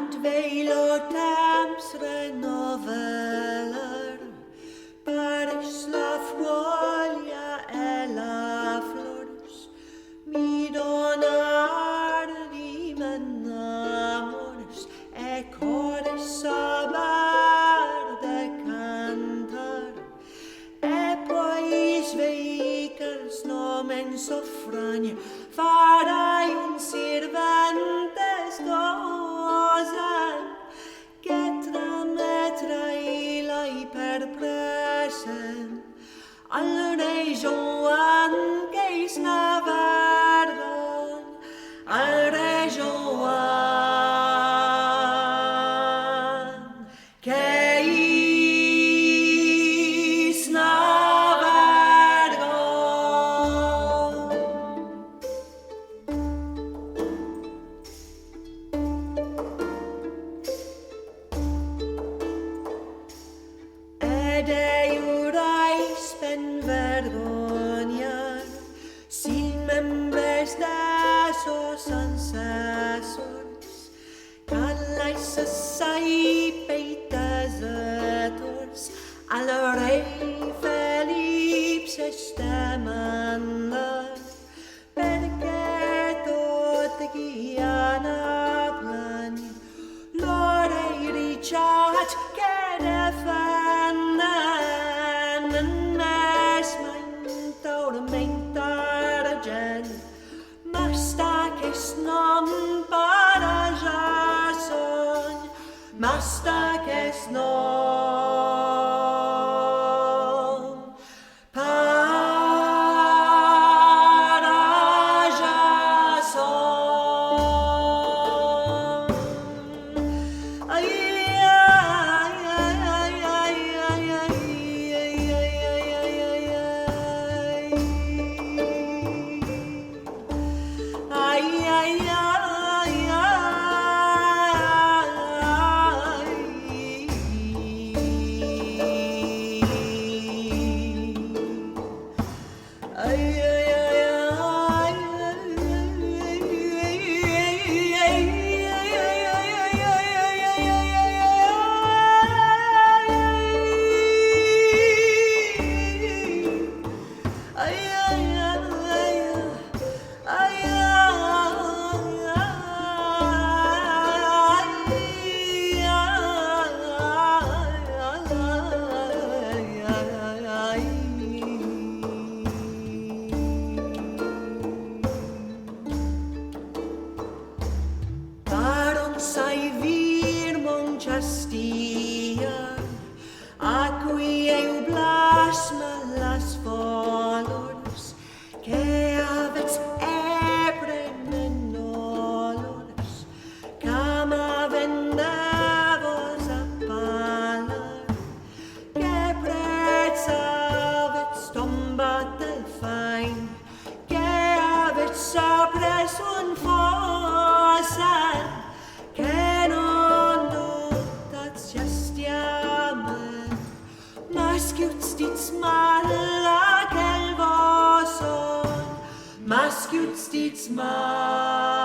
and veil o temps renovelar, paris la folia e la flors, mi donar di amores e core saber de cantar, e poi sveicars nomen sofrania, farai un sirventes cosa che trametra ilai per present al rei João che snavardon al rei João che sai peitasators al rei Filipe sestemanda perché tot guiana plani lo rei Richard che defenden mes mein tormentar gen basta che non para già son basta che non para già son ai ai ai ai ai ai ai sai vimos justia a cui eu blasma las folors che avets epremenolors cama vendavos a pala che prezavets tombat el fain che avets apres un fosan che non dotats gestiamen masciuts dits mala quel voson masciuts dits mala